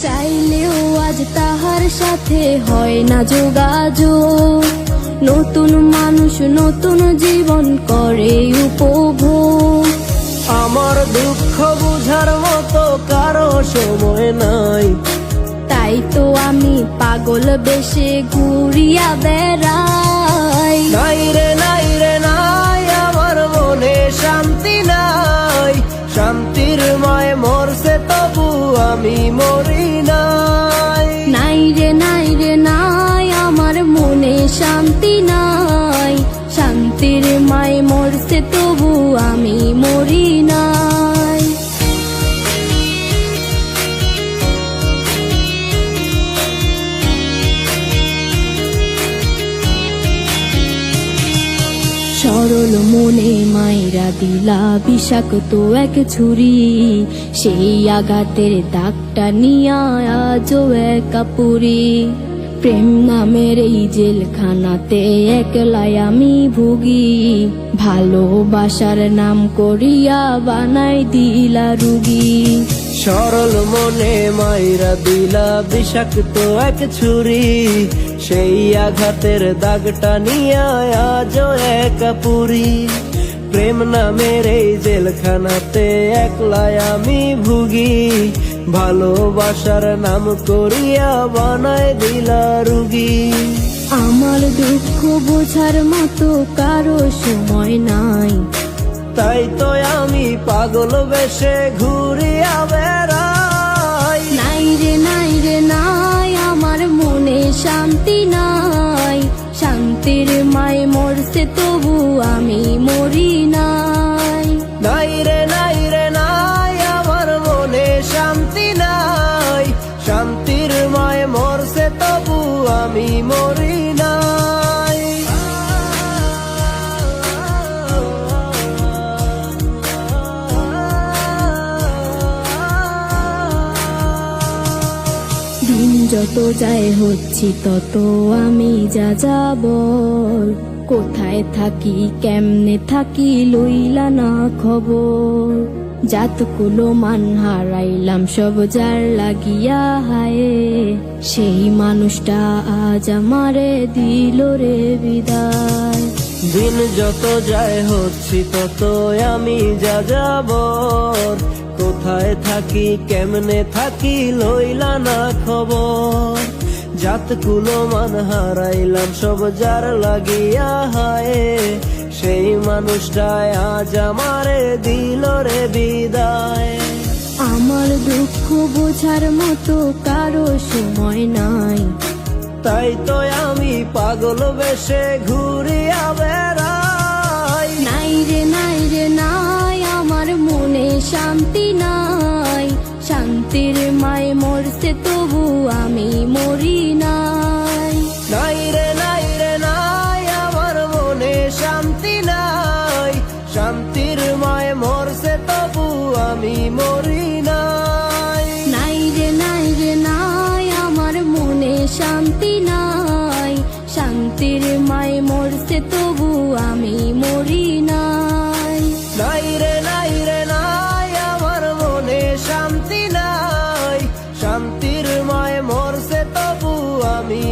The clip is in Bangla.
চাইলেও আজ তাহার সাথে হয় না যোগাযোগ, নতুন মানুষ নতুন জীবন করে উপভোগ। আমার দুঃখ বুঝার মতো কারো সময় নাই, তাই তো আমি পাগল বেশে ঘুরিয়া বেড়াই। নাই রে নাই রে নাই, আমার মনে শান্তি নাই, শান্তির মায় মরছে তবু আমি মরি নাই। নাই রে নাই রে নাই, আমার মনে শান্তি নাই, শান্তির মায় মরছে তবু আমি মরি নাই। সরল মনে মাইরা দিলা বিষাক্ত এক ছুরি, সেই আঘাতের দাগটা নিয়া আজও একা পুরি। প্রেম নামের এই জেলখানাতে একলাই আমি ভুগি, ভালোবাসার নাম করিয়া বানাই দিলা রুগী। সরল মনে মাইরা দিলা বিষাক্ত এক ছুরি, সেই আঘাতের দাগটা নিয়া আজও একা পুরি। প্রেম নামের এই জেলখানাতে একলাই আমি ভুগি, ভালোবাসার নাম করিয়া বানায় দিলা রুগী। আমার দুঃখ বোঝার মতো কারো সময় নাই, তাই তো আমি পাগল বেশে ঘুরিয়া বেড়াই। নাই রে নাই রে নাই, আমার মনে শান্তি নাই, শান্তির মায় মরছে তবু আমি মরি নাই। নাই রে নাই রে নাই, আমার মনে শান্তি নাই, শান্তির মায় মরছে তবু আমি মরি নাই। দিন যত যায় হচ্ছি তত আমি যা যাব, কোথায় থাকি কেমনে থাকি লইলা না খবর। জাতকুলো মান হারাইলাম সব যার লাগিয়া হায়, সেই মানুষটা আজ আমারে দিল রে বিদায়। দিন যত যায় হচ্ছি তত আমি যা যাবর, কোথায় থাকি কেমনে থাকি লইলা না খবর। জাতকুলো মান হারাইলাম সব যার লাগিয়া হায়, সেই মানুষটাই আজ আমারে দিল রে বিদায়। আমার দুঃখ বোঝার মতো কারো সময় নাই, তাই তো আমি পাগল বেশে ঘুরিয়া বেড়াই। নাই রে নাই রে নাই, আমার মনে শান্তি নাই, শান্তির মায় মরছে তবু আমি মরি নাই। নাই রে নাই রে নাই, আমার মনে শান্তি নাই, শান্তির মায় মরছে তবু আমি মরি নাই। নাই রে নাই রে নাই, আমার মনে শান্তি নাই, শান্তির মায় মরছে তবু আমি মরি নাই। নাই রে নাই রে নাই, আমার মনে শান্তি নাই, শান্তির মায় মরছে তবু আমি